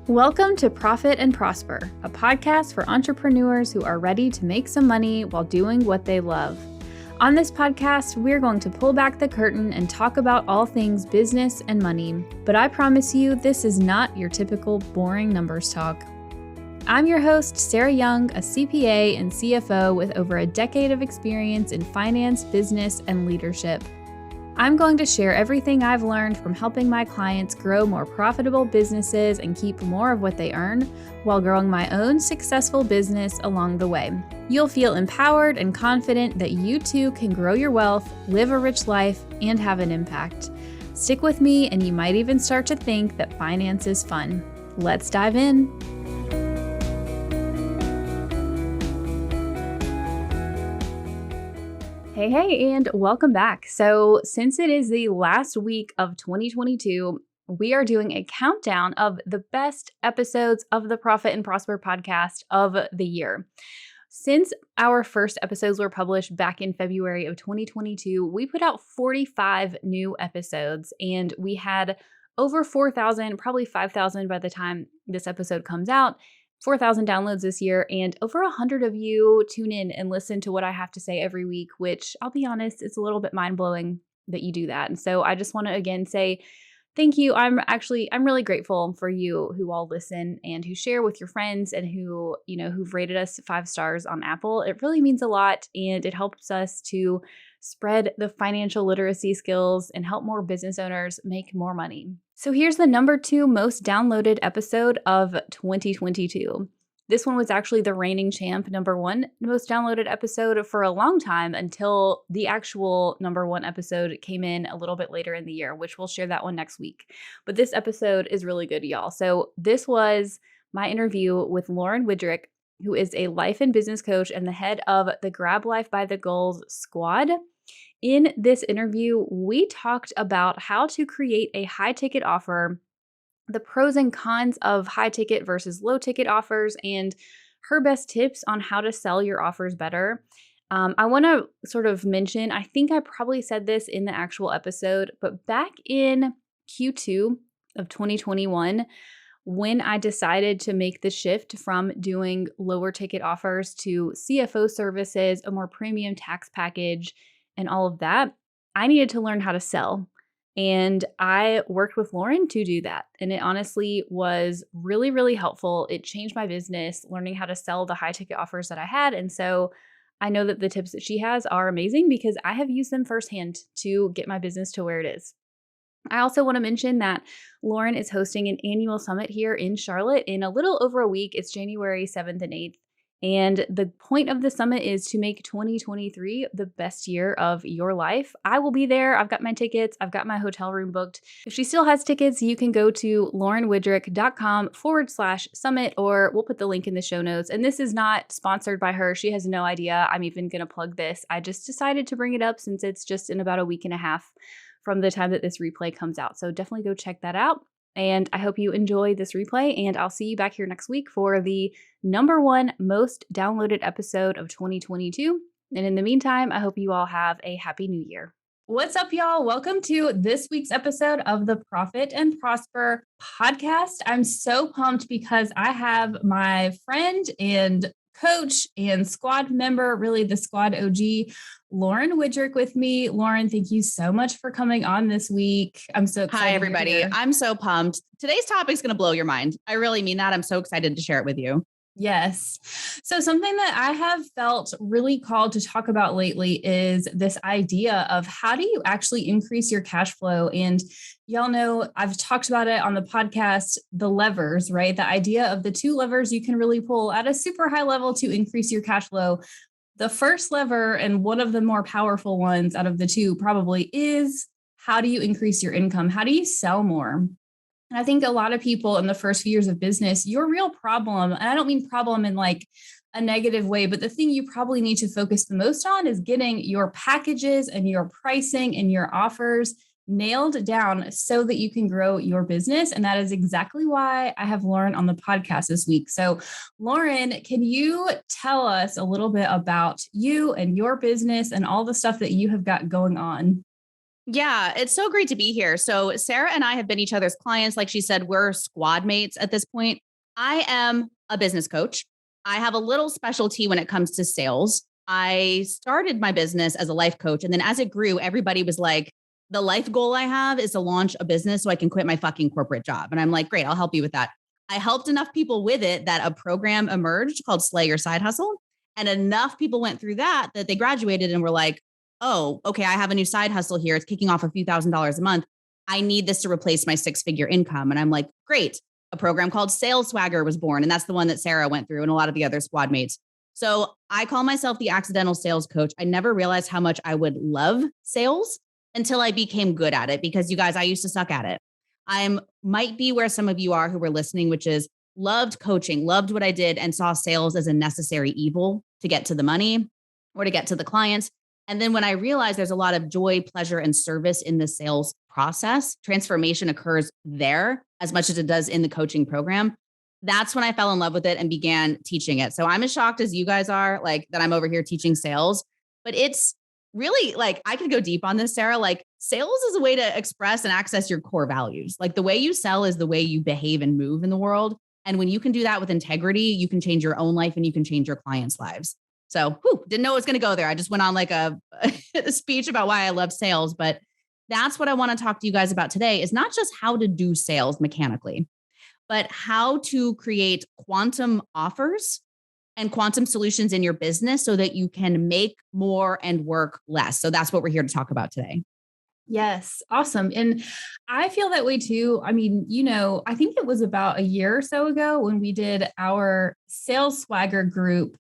Welcome to Profit and Prosper, a podcast for entrepreneurs who are ready to make some money while doing what they love. On this podcast, we're going to pull back the curtain and talk about all things business and money. But I promise you, this is not your typical boring numbers talk. I'm your host, Sarah Young, a CPA and CFO with over a decade of experience in finance, business, and leadership. I'm going to share everything I've learned from helping my clients grow more profitable businesses and keep more of what they earn while growing my own successful business along the way. You'll feel empowered and confident that you too can grow your wealth, live a rich life, and have an impact. Stick with me and you might even start to think that finance is fun. Let's dive in. Hey, and welcome back. So since it is the last week of 2022, we are doing a countdown of the best episodes of the Profit and Prosper podcast of the year. Since our first episodes were published back in February of 2022, we put out 45 new episodes, and we had over 4,000, probably 5,000 by the time this episode comes out. 4,000 downloads this year, and over 100 of you tune in and listen to what I have to say every week, which I'll be honest, it's a little bit mind-blowing that you do that. And so I just want to again say thank you. I'm really grateful for you who all listen and who share with your friends and who've rated us 5 stars on Apple. It really means a lot, and it helps us to spread the financial literacy skills and help more business owners make more money. So here's the number 2 most downloaded episode of 2022. This one was actually the reigning champ, number 1 most downloaded episode for a long time until the actual number 1 episode came in a little bit later in the year, which we'll share that one next week. But this episode is really good, y'all. So this was my interview with Lauren Widrick, who is a life and business coach and the head of the Grab Life by the Goals squad. In this interview, we talked about how to create a high ticket offer, the pros and cons of high ticket versus low ticket offers, and her best tips on how to sell your offers better. I want to sort of mention, I think I probably said this in the actual episode, but back in Q2 of 2021, when I decided to make the shift from doing lower ticket offers to CFO services, a more premium tax package, and all of that, I needed to learn how to sell. And I worked with Lauren to do that. And it honestly was really, really helpful. It changed my business, learning how to sell the high ticket offers that I had. And so I know that the tips that she has are amazing because I have used them firsthand to get my business to where it is. I also want to mention that Lauren is hosting an annual summit here in Charlotte in a little over a week. It's January 7th and 8th. And the point of the summit is to make 2023 the best year of your life. I will be there. I've got my tickets. I've got my hotel room booked. If she still has tickets, you can go to laurenwidrick.com/summit, or we'll put the link in the show notes. And this is not sponsored by her. She has no idea I'm even going to plug this. I just decided to bring it up since it's just in about a week and a half from the time that this replay comes out. So definitely go check that out. And I hope you enjoy this replay, and I'll see you back here next week for the number 1 most downloaded episode of 2022. And in the meantime, I hope you all have a happy new year. What's up, y'all? Welcome to this week's episode of the Profit and Prosper podcast. I'm so pumped because I have my friend and coach and squad member, really the squad OG, Lauren Widrick with me. Lauren, thank you so much for coming on this week. I'm so excited. Hi, everybody. I'm so pumped. Today's topic is going to blow your mind. I really mean that. I'm so excited to share it with you. Yes. So something that I have felt really called to talk about lately is this idea of how do you actually increase your cash flow? And y'all know I've talked about it on the podcast, the levers, right? The idea of the 2 levers you can really pull at a super high level to increase your cash flow. The first lever, and one of the more powerful ones out of the 2 probably, is how do you increase your income? How do you sell more? And I think a lot of people in the first few years of business, your real problem, and I don't mean problem in like a negative way, but the thing you probably need to focus the most on is getting your packages and your pricing and your offers nailed down so that you can grow your business. And that is exactly why I have Lauren on the podcast this week. So Lauren, can you tell us a little bit about you and your business and all the stuff that you have got going on? Yeah, it's so great to be here. So, Sarah and I have been each other's clients. Like she said, we're squad mates at this point. I am a business coach. I have a little specialty when it comes to sales. I started my business as a life coach. And then as it grew, everybody was like, the life goal I have is to launch a business so I can quit my fucking corporate job. And I'm like, great, I'll help you with that. I helped enough people with it that a program emerged called Slay Your Side Hustle. And enough people went through that they graduated and were like, oh, okay, I have a new side hustle here. It's kicking off a few $1,000s a month. I need this to replace my 6-figure income. And I'm like, great. A program called Sales Swagger was born. And that's the one that Sarah went through and a lot of the other squad mates. So I call myself the accidental sales coach. I never realized how much I would love sales until I became good at it, because you guys, I used to suck at it. I might be where some of you are who were listening, which is loved coaching, loved what I did, and saw sales as a necessary evil to get to the money or to get to the clients. And then when I realized there's a lot of joy, pleasure, and service in the sales process, transformation occurs there as much as it does in the coaching program. That's when I fell in love with it and began teaching it. So I'm as shocked as you guys are, like, that I'm over here teaching sales, but it's really, like, I could go deep on this, Sarah. Like, sales is a way to express and access your core values. Like, the way you sell is the way you behave and move in the world. And when you can do that with integrity, you can change your own life and you can change your clients' lives. So didn't know it was going to go there. I just went on like a speech about why I love sales, but that's what I want to talk to you guys about today, is not just how to do sales mechanically, but how to create quantum offers and quantum solutions in your business so that you can make more and work less. So that's what we're here to talk about today. Yes. Awesome. And I feel that way too. I mean, I think it was about a year or so ago when we did our sales swagger group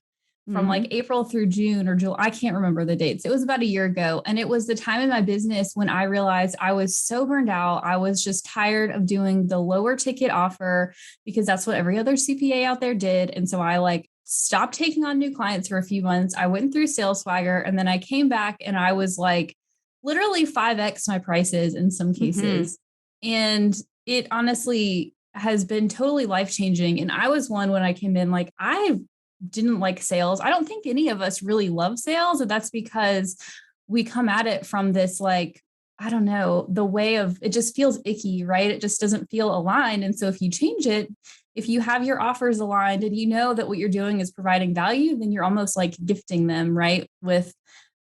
from like April through June or July. I can't remember the dates. It was about a year ago. And it was the time in my business when I realized I was so burned out. I was just tired of doing the lower ticket offer because that's what every other CPA out there did. And so I like stopped taking on new clients for a few months. I went through Sales Swagger and then I came back and I was like literally 5x my prices in some cases. And it honestly has been totally life-changing. And I was one when I came in, like, I didn't like sales. I don't think any of us really love sales. And that's because we come at it from this, like, I don't know, the way of, it just feels icky, right? It just doesn't feel aligned. And so if you change it, if you have your offers aligned and you know that what you're doing is providing value, then you're almost like gifting them, right, with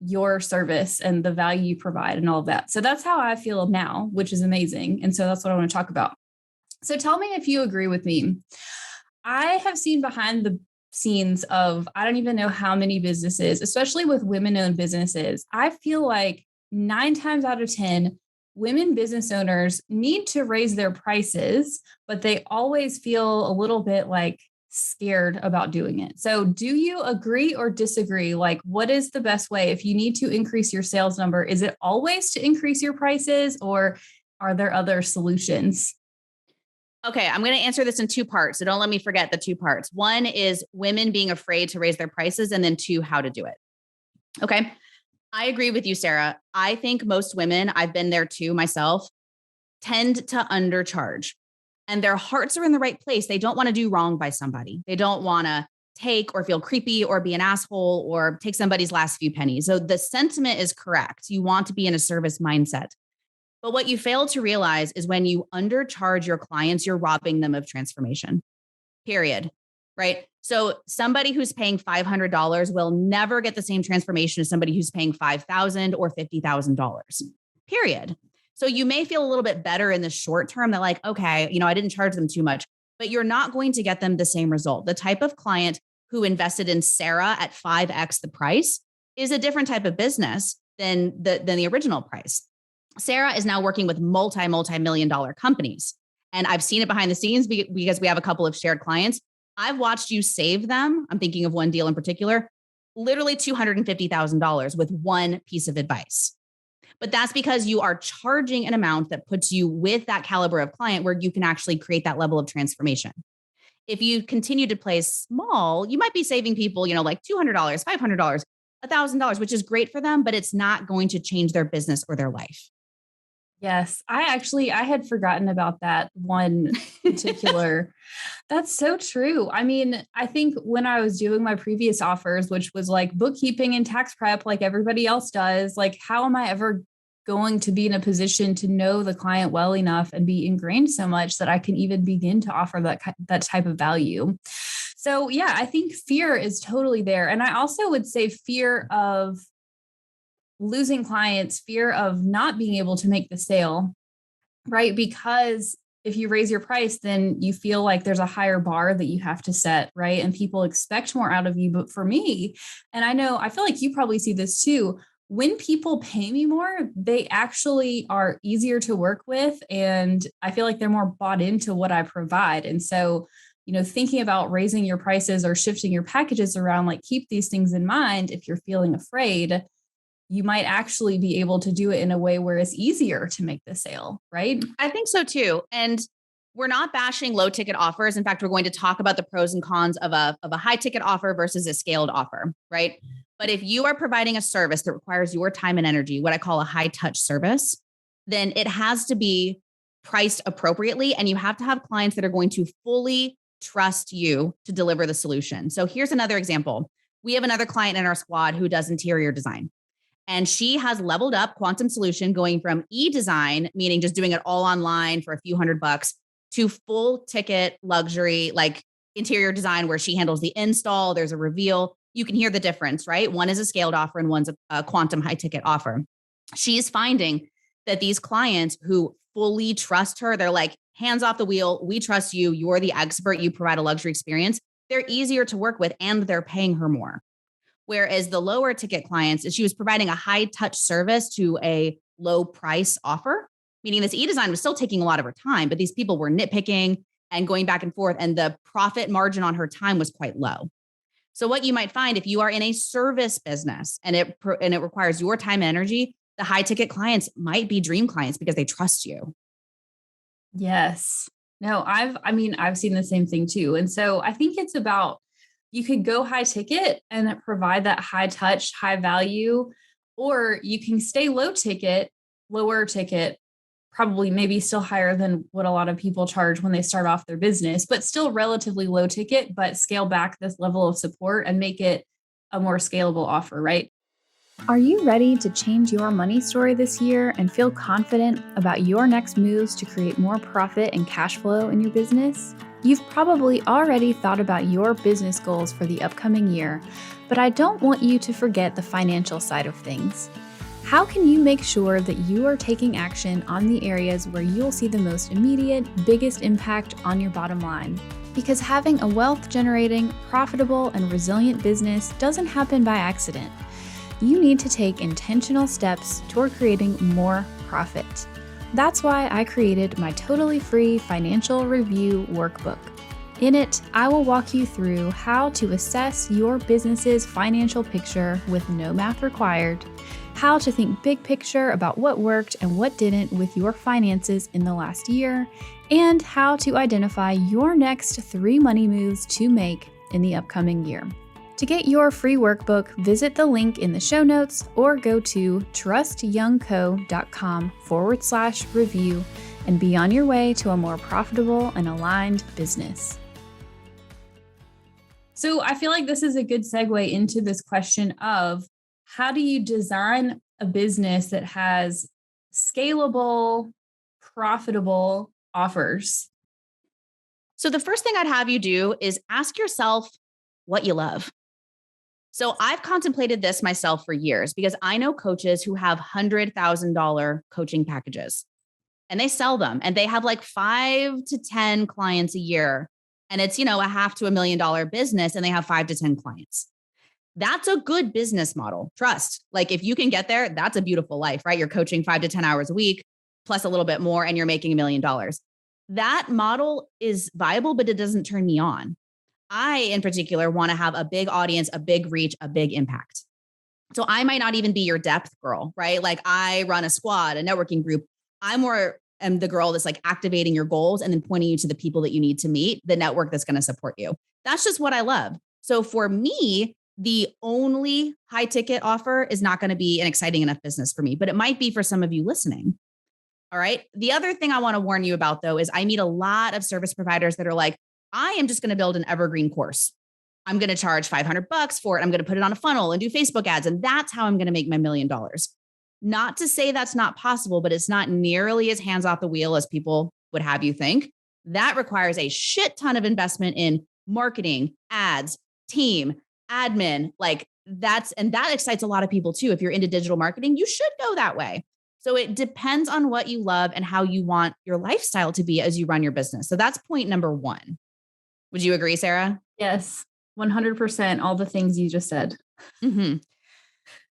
your service and the value you provide and all of that. So that's how I feel now, which is amazing. And so that's what I want to talk about. So tell me if you agree with me. I have seen behind the scenes of, I don't even know how many businesses, especially with women-owned businesses. I feel like 9 times out of 10, women business owners need to raise their prices, but they always feel a little bit like scared about doing it. So do you agree or disagree? Like, what is the best way if you need to increase your sales number? Is it always to increase your prices, or are there other solutions? Okay, I'm going to answer this in 2 parts. So don't let me forget the 2 parts. One is women being afraid to raise their prices, and then 2, how to do it. Okay. I agree with you, Sarah. I think most women, I've been there too myself, tend to undercharge, and their hearts are in the right place. They don't want to do wrong by somebody. They don't want to take or feel creepy or be an asshole or take somebody's last few pennies. So the sentiment is correct. You want to be in a service mindset. But what you fail to realize is when you undercharge your clients, you're robbing them of transformation, period. Right? So somebody who's paying $500 will never get the same transformation as somebody who's paying $5,000 or $50,000, period. So you may feel a little bit better in the short term that, like, okay, I didn't charge them too much, but you're not going to get them the same result. The type of client who invested in Sarah at 5x the price is a different type of business than the original price. Sarah is now working with multi-million dollar companies. And I've seen it behind the scenes because we have a couple of shared clients. I've watched you save them. I'm thinking of one deal in particular, literally $250,000 with one piece of advice. But that's because you are charging an amount that puts you with that caliber of client where you can actually create that level of transformation. If you continue to play small, you might be saving people, like $200, $500, $1,000, which is great for them, but it's not going to change their business or their life. Yes, I had forgotten about that one particular. That's so true. I mean, I think when I was doing my previous offers, which was like bookkeeping and tax prep, like everybody else does, like, how am I ever going to be in a position to know the client well enough and be ingrained so much that I can even begin to offer that type of value. So yeah, I think fear is totally there. And I also would say fear of losing clients, fear of not being able to make the sale, right? Because if you raise your price, then you feel like there's a higher bar that you have to set, right? And people expect more out of you. But for me, and I feel like you probably see this too, when people pay me more, they actually are easier to work with. And I feel like they're more bought into what I provide. And so, thinking about raising your prices or shifting your packages around, like keep these things in mind. If you're feeling afraid, you might actually be able to do it in a way where it's easier to make the sale, right? I think so too. And we're not bashing low ticket offers. In fact, we're going to talk about the pros and cons of a high ticket offer versus a scaled offer, right? But if you are providing a service that requires your time and energy, what I call a high touch service, then it has to be priced appropriately. And you have to have clients that are going to fully trust you to deliver the solution. So here's another example. We have another client in our squad who does interior design. And she has leveled up Quantum Solution, going from e-design, meaning just doing it all online for a few $100, to full ticket luxury, like interior design, where she handles the install. There's a reveal. You can hear the difference, right? One is a scaled offer and one's a quantum high ticket offer. She's finding that these clients who fully trust her, they're like, hands off the wheel. We trust you. You're the expert. You provide a luxury experience. They're easier to work with and they're paying her more. Whereas the lower ticket clients, she was providing a high touch service to a low price offer, meaning this e-design was still taking a lot of her time, but these people were nitpicking and going back and forth, and the profit margin on her time was quite low. So what you might find if you are in a service business and it requires your time and energy, the high ticket clients might be dream clients because they trust you. Yes. No, I've seen the same thing too. And so I think it's about, you could go high ticket and provide that high touch, high value, or you can stay lower ticket, probably maybe still higher than what a lot of people charge when they start off their business, but still relatively low ticket, but scale back this level of support and make it a more scalable offer, right? Are you ready to change your money story this year and feel confident about your next moves to create more profit and cash flow in your business? You've probably already thought about your business goals for the upcoming year, but I don't want you to forget the financial side of things. How can you make sure that you are taking action on the areas where you'll see the most immediate, biggest impact on your bottom line? Because having a wealth-generating, profitable, and resilient business doesn't happen by accident. You need to take intentional steps toward creating more profit. That's why I created my totally free financial review workbook. In it, I will walk you through how to assess your business's financial picture with no math required, how to think big picture about what worked and what didn't with your finances in the last year, and how to identify your next 3 money moves to make in the upcoming year. To get your free workbook, visit the link in the show notes or go to trustyoungco.com/review and be on your way to a more profitable and aligned business. So I feel like this is a good segue into this question of how do you design a business that has scalable, profitable offers? So the first thing I'd have you do is ask yourself what you love. So I've contemplated this myself for years because I know coaches who have $100,000 coaching packages and they sell them and they have like 5 to 10 clients a year. And it's, a $500,000 to $1 million business and they have 5 to 10 clients. That's a good business model. Trust. Like if you can get there, that's a beautiful life, right? You're coaching 5 to 10 hours a week, plus a little bit more, and you're making $1 million. That model is viable, but it doesn't turn me on. I, in particular, want to have a big audience, a big reach, a big impact. So I might not even be your depth girl, right? Like I run a squad, a networking group. I more am the girl that's like activating your goals and then pointing you to the people that you need to meet, the network that's going to support you. That's just what I love. So for me, the only high ticket offer is not going to be an exciting enough business for me, but it might be for some of you listening. All right. The other thing I want to warn you about though, is I meet a lot of service providers that are like, I am just going to build an evergreen course. I'm going to charge $500 for it. I'm going to put it on a funnel and do Facebook ads. And that's how I'm going to make my $1 million. Not to say that's not possible, but it's not nearly as hands off the wheel as people would have you think. That requires a shit ton of investment in marketing, ads, team, admin, and that excites a lot of people too. If you're into digital marketing, you should go that way. So it depends on what you love and how you want your lifestyle to be as you run your business. So that's point number one. Would you agree, Sarah? Yes, 100%. All the things you just said. Mm-hmm.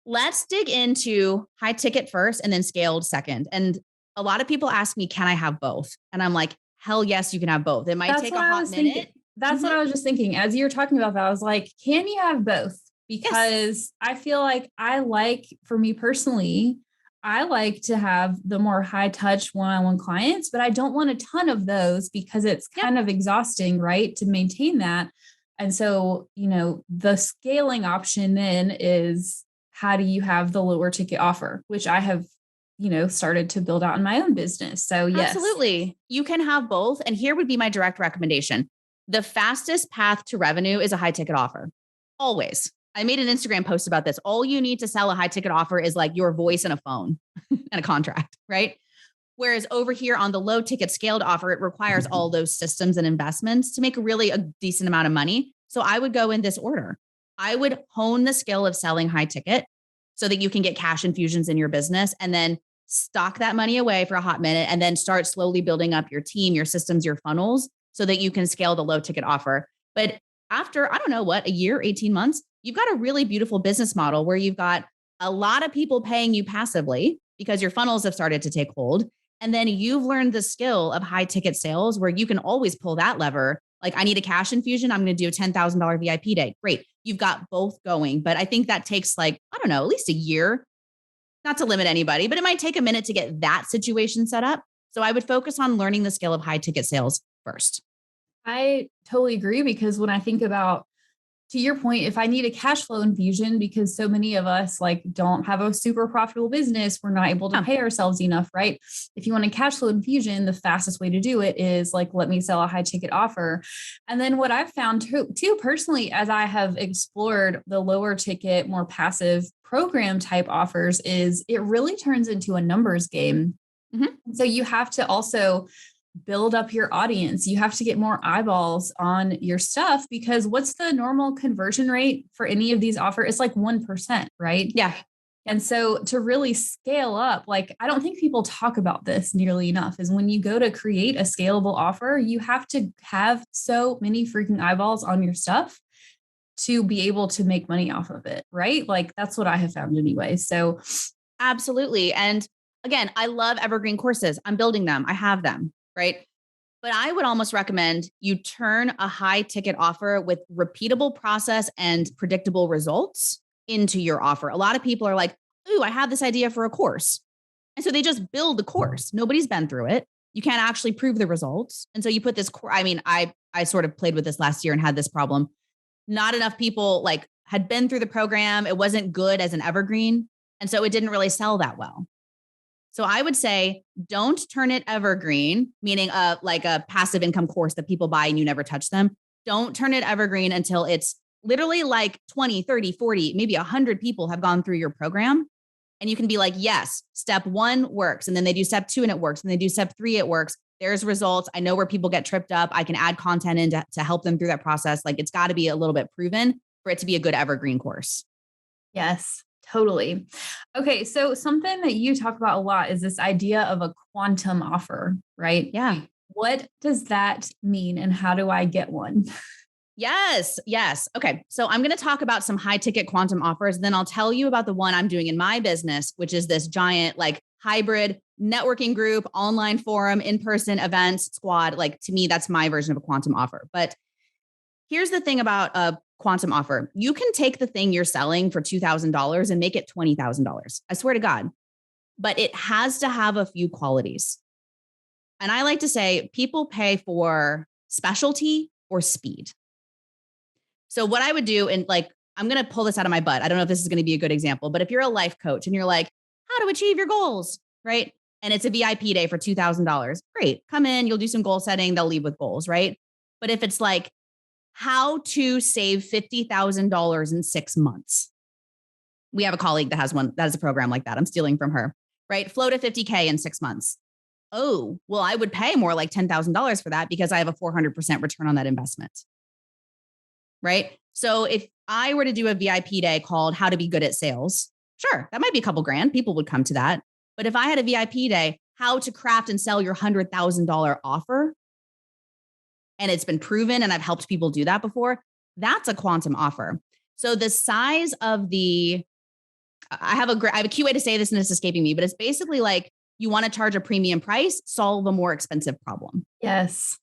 Let's dig into high ticket first and then scaled second. And a lot of people ask me, can I have both? And I'm like, hell yes, you can have both. It might take a hot minute. That's what I was just thinking. As you were talking about that, I was like, can you have both? Because I feel like for me personally, I like to have the more high touch one-on-one clients, but I don't want a ton of those because it's kind of exhausting, right? To maintain that. And so, the scaling option then is, how do you have the lower ticket offer, which I have, started to build out in my own business. So yes. Absolutely. You can have both. And here would be my direct recommendation. The fastest path to revenue is a high ticket offer. Always. I made an Instagram post about this. All you need to sell a high ticket offer is like your voice and a phone and a contract, right? Whereas over here on the low ticket scaled offer, it requires all those systems and investments to make really a decent amount of money. So I would go in this order. I would hone the skill of selling high ticket so that you can get cash infusions in your business and then stock that money away for a hot minute and then start slowly building up your team, your systems, your funnels so that you can scale the low ticket offer. But after, I don't know what, a year, 18 months, you've got a really beautiful business model where you've got a lot of people paying you passively because your funnels have started to take hold. And then you've learned the skill of high ticket sales where you can always pull that lever. Like, I need a cash infusion. I'm going to do a $10,000 VIP day. Great. You've got both going. But I think that takes at least a year, not to limit anybody, but it might take a minute to get that situation set up. So I would focus on learning the skill of high ticket sales first. I totally agree, because when I think about, to your point, if I need a cash flow infusion, because so many of us don't have a super profitable business, we're not able to pay ourselves enough, right? If you want a cash flow infusion, the fastest way to do it is let me sell a high ticket offer. And then what I've found too personally, as I have explored the lower ticket, more passive program type offers, is it really turns into a numbers game. Mm-hmm. So you have to also build up your audience. You have to get more eyeballs on your stuff, because what's the normal conversion rate for any of these offers? It's 1%, right? Yeah. And so to really scale up, I don't think people talk about this nearly enough, is when you go to create a scalable offer, you have to have so many freaking eyeballs on your stuff to be able to make money off of it, right? That's what I have found anyway. So absolutely. And again, I love evergreen courses. I'm building them. I have them. Right. But I would almost recommend you turn a high ticket offer with repeatable process and predictable results into your offer. A lot of people are like, ooh, I have this idea for a course. And so they just build the course. Nobody's been through it. You can't actually prove the results. And so you put this, I sort of played with this last year and had this problem. Not enough people had been through the program. It wasn't good as an evergreen. And so it didn't really sell that well. So I would say, don't turn it evergreen, meaning a passive income course that people buy and you never touch them. Don't turn it evergreen until it's literally 20, 30, 40, maybe 100 people have gone through your program. And you can be like, yes, step 1 works. And then they do step 2 and it works. And they do step 3, it works. There's results. I know where people get tripped up. I can add content in to help them through that process. It's got to be a little bit proven for it to be a good evergreen course. Yes. Totally. Okay. So something that you talk about a lot is this idea of a quantum offer, right? Yeah. What does that mean and how do I get one? Yes. Okay. So I'm going to talk about some high ticket quantum offers. And then I'll tell you about the one I'm doing in my business, which is this giant, hybrid networking group, online forum, in-person events, squad. To me, that's my version of a quantum offer. But here's the thing about a quantum offer. You can take the thing you're selling for $2,000 and make it $20,000. I swear to God. But it has to have a few qualities. And I like to say people pay for specialty or speed. So what I would do, and I'm going to pull this out of my butt. I don't know if this is going to be a good example, but if you're a life coach and you're like, how to achieve your goals, right? And it's a VIP day for $2,000. Great. Come in, you'll do some goal setting. They'll leave with goals, right? But if it's how to save $50,000 in 6 months, We have a colleague that has one that has a program like that. I'm stealing from her, right? Flow to 50K in 6 months. Oh, well, I would pay more like $10,000 for that because I have a 400% return on that investment. Right. So if I were to do a VIP day called How to Be Good at Sales, sure, that might be a couple grand. People would come to that. But if I had a VIP day, How to Craft and Sell Your $100,000 offer, and it's been proven and I've helped people do that before, that's a quantum offer. So the size of I have a cute way to say this and it's escaping me, but it's basically like you want to charge a premium price, solve a more expensive problem. Yes.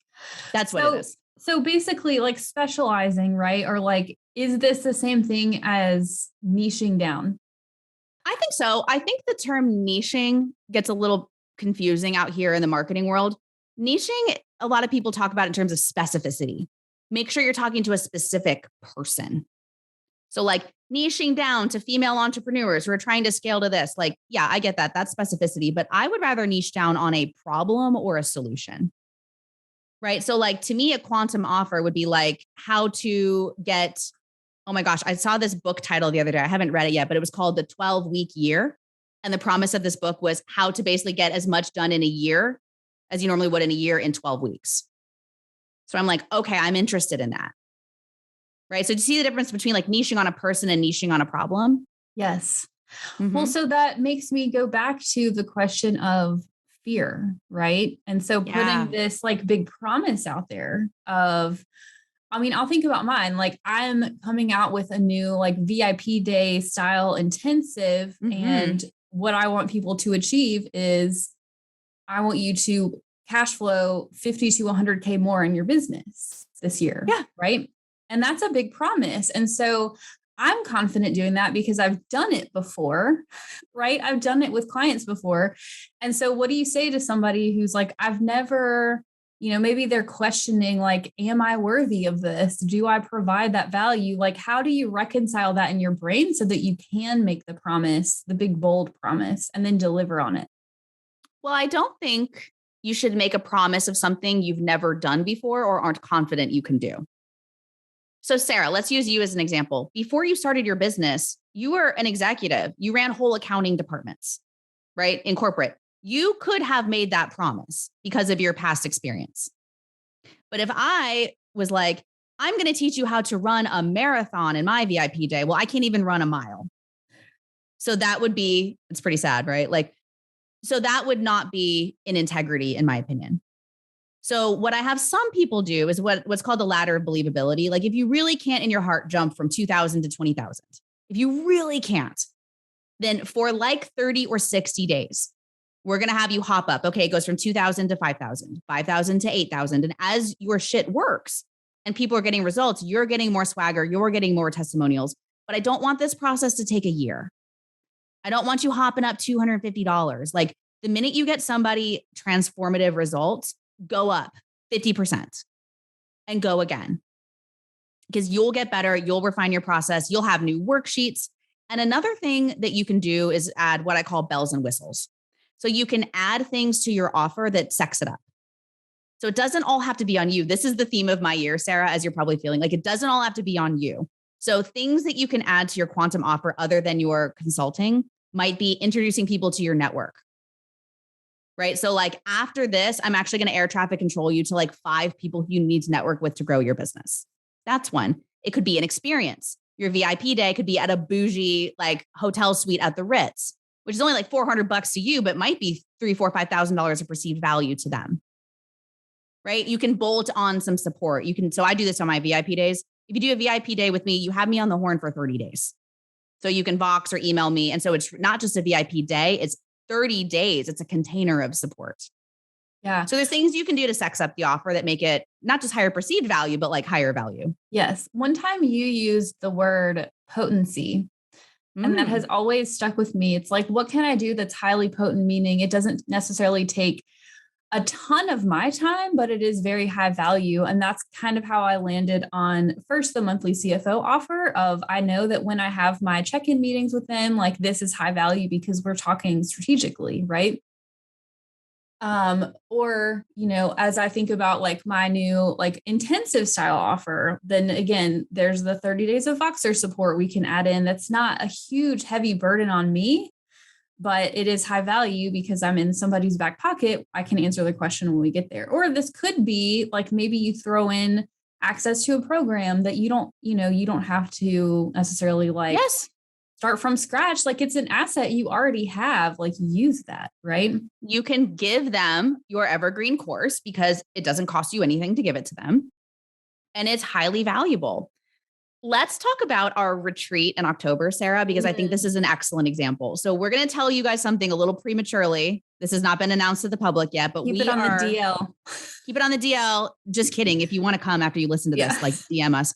That's what it is. So basically like specializing, right? Or like, is this the same thing as niching down? I think so. I think the term niching gets a little confusing out here in the marketing world. Niching, a lot of people talk about in terms of specificity. Make sure you're talking to a specific person. So like niching down to female entrepreneurs who are trying to scale to this, like, yeah, I get that. That's specificity, but I would rather niche down on a problem or a solution. Right. So like to me, a quantum offer would be like how to get, oh my gosh, I saw this book title the other day. I haven't read it yet, but it was called The 12-Week Year. And the promise of this book was how to basically get as much done in a year as you normally would in a year in 12 weeks. So I'm like, okay, I'm interested in that. Right. So do you see the difference between like niching on a person and niching on a problem? Yes. Mm-hmm. Well, so that makes me go back to the question of fear, right? And so putting this like big promise out there of, I mean, I'll think about mine. Like I'm coming out with a new like VIP day style intensive. And what I want people to achieve is I want you to cash flow 50 to 100K more in your business this year. Yeah. Right. And that's a big promise. And so I'm confident doing that because I've done it before, right? I've done it with clients before. And so what do you say to somebody who's like, I've never, maybe they're questioning, like, am I worthy of this? Do I provide that value? Like, how do you reconcile that in your brain so that you can make the promise, the big, bold promise, and then deliver on it? Well, I don't think you should make a promise of something you've never done before or aren't confident you can do. So Sarah, let's use you as an example. Before you started your business, you were an executive. You ran whole accounting departments, right? In corporate. You could have made that promise because of your past experience. But if I was like, I'm going to teach you how to run a marathon in my VIP day. Well, I can't even run a mile. So that would be, it's pretty sad, right? Like, so that would not be in integrity, in my opinion. So what I have some people do is what's called the ladder of believability. Like if you really can't in your heart jump from 2,000 to 20,000, if you really can't, then for like 30 or 60 days, we're going to have you hop up. Okay. It goes from 2,000 to 5,000, 5,000 to 8,000. And as your shit works and people are getting results, you're getting more swagger, you're getting more testimonials. But I don't want this process to take a year. I don't want you hopping up $250. Like the minute you get somebody transformative results, go up 50% and go again, because you'll get better. You'll refine your process. You'll have new worksheets. And another thing that you can do is add what I call bells and whistles. So you can add things to your offer that sex it up. So it doesn't all have to be on you. This is the theme of my year, Sarah, as you're probably feeling like it doesn't all have to be on you. So things that you can add to your quantum offer other than your consulting might be introducing people to your network. Right. So like after this, I'm actually going to air traffic control you to like 5 people you need to network with to grow your business. That's one. It could be an experience. Your VIP day could be at a bougie like hotel suite at the Ritz, which is only like $400 to you, but might be $3,000, $4,000, $5,000 of perceived value to them. Right. You can bolt on some support. So I do this on my VIP days. If you do a VIP day with me, you have me on the horn for 30 days. So you can Vox or email me. And so it's not just a VIP day, it's 30 days. It's a container of support. Yeah. So there's things you can do to sex up the offer that make it not just higher perceived value, but like higher value. Yes. One time you used the word potency, and that has always stuck with me. It's like, what can I do that's highly potent? Meaning it doesn't necessarily take a ton of my time, but it is very high value. And that's kind of how I landed on first the monthly CFO offer of, I know that when I have my check-in meetings with them, like this is high value because we're talking strategically, right? Or, as I think about like my new like intensive style offer, then again, there's the 30 days of Voxer support we can add in. That's not a huge, heavy burden on me, but it is high value because I'm in somebody's back pocket. I can answer the question when we get there. Or this could be like maybe you throw in access to a program that you don't have to necessarily like Yes. start from scratch. Like it's an asset you already have, like use that, right? You can give them your evergreen course because it doesn't cost you anything to give it to them. And it's highly valuable. Let's talk about our retreat in October, Sarah, because I think this is an excellent example. So we're going to tell you guys something a little prematurely. This has not been announced to the public yet, but keep it on the DL. Keep it on the DL. Just kidding. If you want to come after you listen to this, like DM us.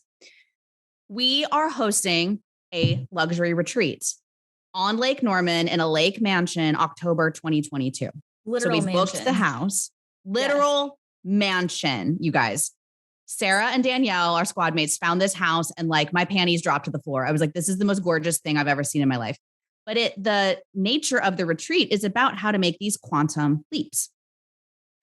We are hosting a luxury retreat on Lake Norman in a lake mansion, October 2022. Literal so we mansion. Booked the house, literal mansion, you guys. Sarah and Danielle, our squad mates, found this house and like my panties dropped to the floor. I was like, this is the most gorgeous thing I've ever seen in my life. But the nature of the retreat is about how to make these quantum leaps.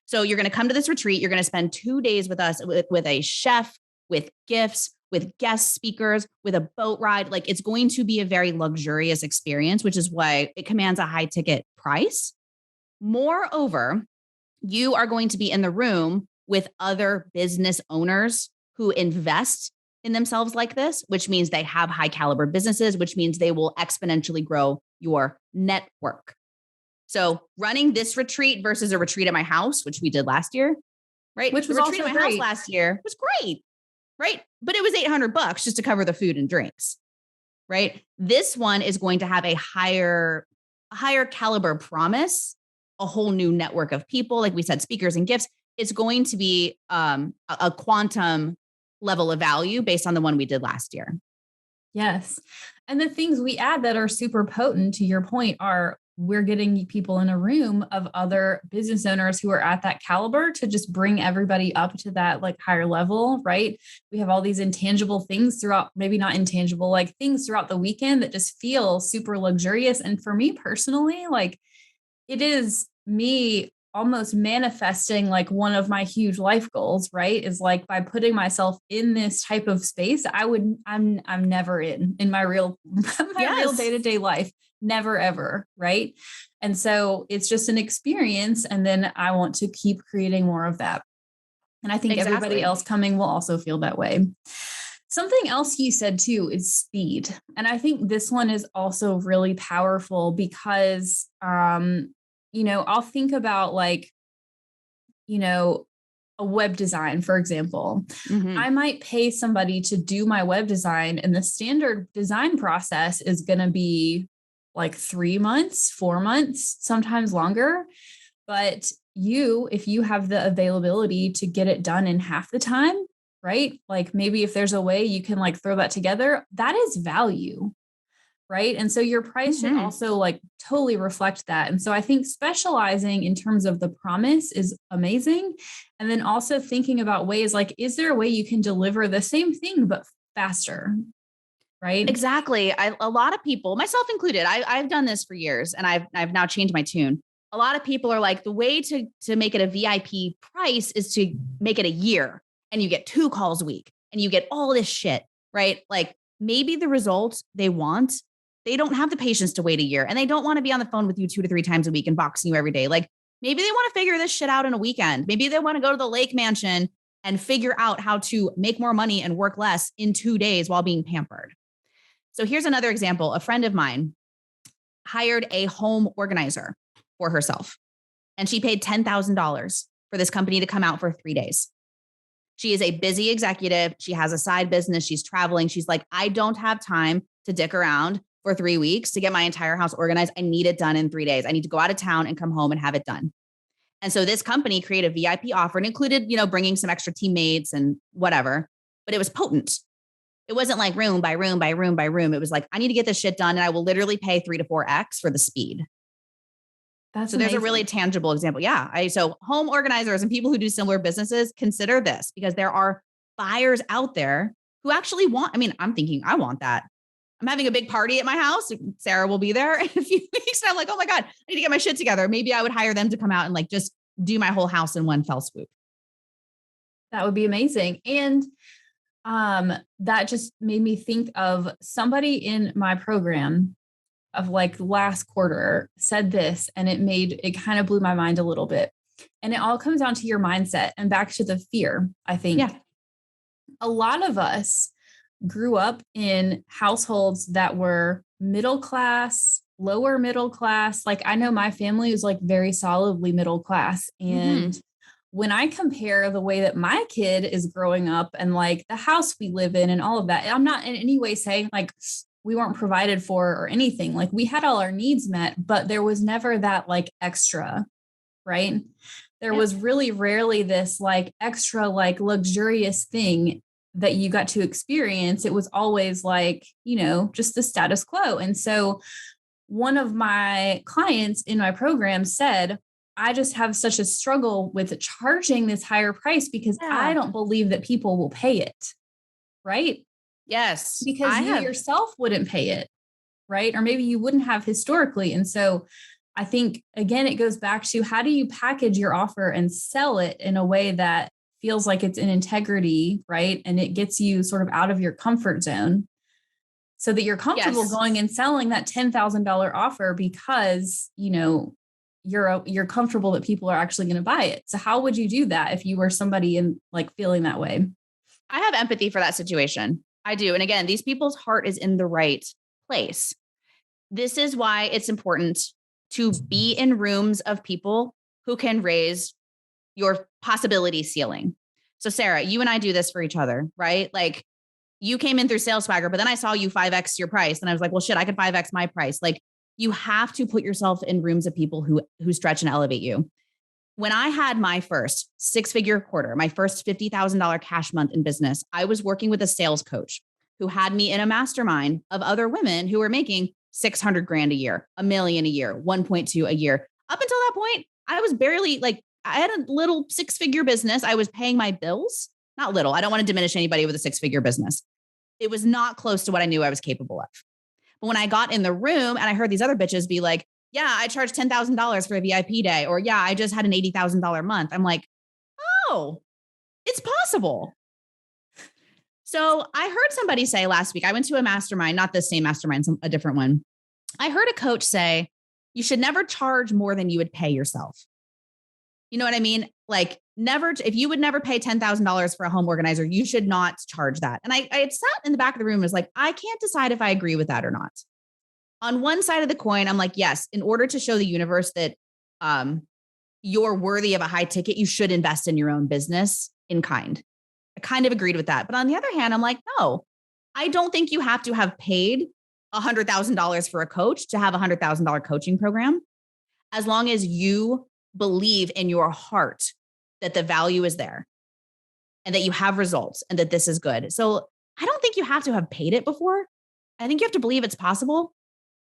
So you're going to come to this retreat. You're going to spend 2 days with us with a chef, with gifts, with guest speakers, with a boat ride. Like it's going to be a very luxurious experience, which is why it commands a high ticket price. Moreover, you are going to be in the room with other business owners who invest in themselves like this, which means they have high caliber businesses, which means they will exponentially grow your network. So running this retreat versus a retreat at my house, which we did last year, right? Which was the retreat also at my great. house last year was great, right? But it was $800 just to cover the food and drinks, right? This one is going to have a higher caliber promise, a whole new network of people, like we said, speakers and gifts. It's going to be a quantum level of value based on the one we did last year. Yes. And the things we add that are super potent, to your point, are we're getting people in a room of other business owners who are at that caliber to just bring everybody up to that like higher level, right? We have all these intangible things throughout, maybe not intangible, like things throughout the weekend that just feel super luxurious. And for me personally, like it is me almost manifesting like one of my huge life goals, right? Is like by putting myself in this type of space, I'm never in my real real day-to-day life, never ever, right? And so it's just an experience. And then I want to keep creating more of that. And I think everybody else coming will also feel that way. Something else you said too is speed. And I think this one is also really powerful because I'll think about like, a web design, for example. Mm-hmm. I might pay somebody to do my web design, and the standard design process is going to be like 3 months, 4 months, sometimes longer. But if you have the availability to get it done in half the time, right? Like maybe if there's a way you can like throw that together, that is value. Right. And so your price should also like totally reflect that. And so I think specializing in terms of the promise is amazing. And then also thinking about ways like, is there a way you can deliver the same thing, but faster? Right. Exactly. A lot of people, myself included, I've done this for years and I've now changed my tune. A lot of people are like, the way to make it a VIP price is to make it a year and you get 2 calls a week and you get all this shit, right? Like maybe the results they want, they don't have the patience to wait a year and they don't want to be on the phone with you 2 to 3 times a week and boxing you every day. Like maybe they want to figure this shit out in a weekend. Maybe they want to go to the lake mansion and figure out how to make more money and work less in 2 days while being pampered. So here's another example. A friend of mine hired a home organizer for herself and she paid $10,000 for this company to come out for 3 days. She is a busy executive. She has a side business. She's traveling. She's like, I don't have time to dick around for 3 weeks to get my entire house organized. I need it done in 3 days. I need to go out of town and come home and have it done. And so this company created a VIP offer and included, bringing some extra teammates and whatever, but it was potent. It wasn't like room by room by room by room. It was like, I need to get this shit done and I will literally pay 3 to 4x for the speed. That's so amazing. There's a really tangible example. Yeah. So home organizers and people who do similar businesses, consider this because there are buyers out there who actually want, I'm thinking I want that. I'm having a big party at my house. Sarah will be there in a few weeks. And I'm like, oh my God, I need to get my shit together. Maybe I would hire them to come out and like just do my whole house in one fell swoop. That would be amazing. And that just made me think of somebody in my program of like last quarter said this, and it kind of blew my mind a little bit. And it all comes down to your mindset and back to the fear. I think a lot of us grew up in households that were middle class, lower middle class. Like I know my family was like very solidly middle class. And when I compare the way that my kid is growing up and like the house we live in and all of that, I'm not in any way saying like we weren't provided for or anything. Like we had all our needs met, but there was never that like extra, right? There was really rarely this like extra, like luxurious thing that you got to experience. It was always like, you know, just the status quo. And so one of my clients in my program said, I just have such a struggle with charging this higher price because I don't believe that people will pay it. Right? Yes. Because you yourself wouldn't pay it. Right? Or maybe you wouldn't have historically. And so I think, again, it goes back to how do you package your offer and sell it in a way that feels like it's in integrity, right? And it gets you sort of out of your comfort zone so that you're comfortable going and selling that $10,000 offer because, you know, you're comfortable that people are actually going to buy it. So how would you do that if you were somebody in like feeling that way? I have empathy for that situation. I do. And again, these people's heart is in the right place. This is why it's important to be in rooms of people who can raise your possibility ceiling. So Sarah, you and I do this for each other, right? Like you came in through Sales Swagger, but then I saw you 5X your price. And I was like, well, shit, I could 5X my price. Like you have to put yourself in rooms of people who stretch and elevate you. When I had my first 6-figure quarter, my first $50,000 cash month in business, I was working with a sales coach who had me in a mastermind of other women who were making 600 grand a year, $1 million a year, 1.2 a year. Up until that point, I was barely like, I had a little 6-figure business. I was paying my bills, not little. I don't want to diminish anybody with a 6-figure business. It was not close to what I knew I was capable of. But when I got in the room and I heard these other bitches be like, yeah, I charged $10,000 for a VIP day, or yeah, I just had an $80,000 month. I'm like, oh, it's possible. So I heard somebody say last week, I went to a mastermind, not the same mastermind, a different one. I heard a coach say, you should never charge more than you would pay yourself. You know what I mean? Like never, if you would never pay $10,000 for a home organizer, you should not charge that. And I had sat in the back of the room and was like, I can't decide if I agree with that or not. On one side of the coin, I'm like, yes, in order to show the universe that you're worthy of a high ticket, you should invest in your own business in kind. I kind of agreed with that. But on the other hand, I'm like, no, I don't think you have to have paid $100,000 for a coach to have a $100,000 coaching program. As long as you believe in your heart that the value is there and that you have results and that this is good. So I don't think you have to have paid it before. I think you have to believe it's possible.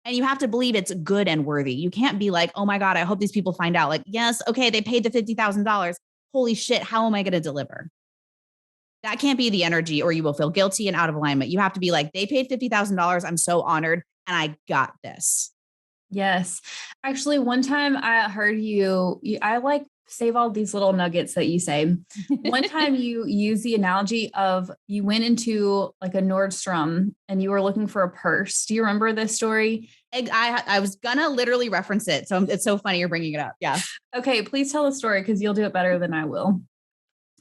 And you have to believe it's good and worthy. You can't be like, oh my God, I hope these people find out. Like, yes, okay, they paid the $50,000. Holy shit, how am I going to deliver? That can't be the energy, or you will feel guilty and out of alignment. You have to be like, they paid $50,000. I'm so honored and I got this. Yes. Actually, one time I heard I like save all these little nuggets that you say. One time you use the analogy of you went into like a Nordstrom and you were looking for a purse. Do you remember this story? I was gonna literally reference it. So it's so funny you're bringing it up. Yeah. Okay. Please tell the story because you'll do it better than I will.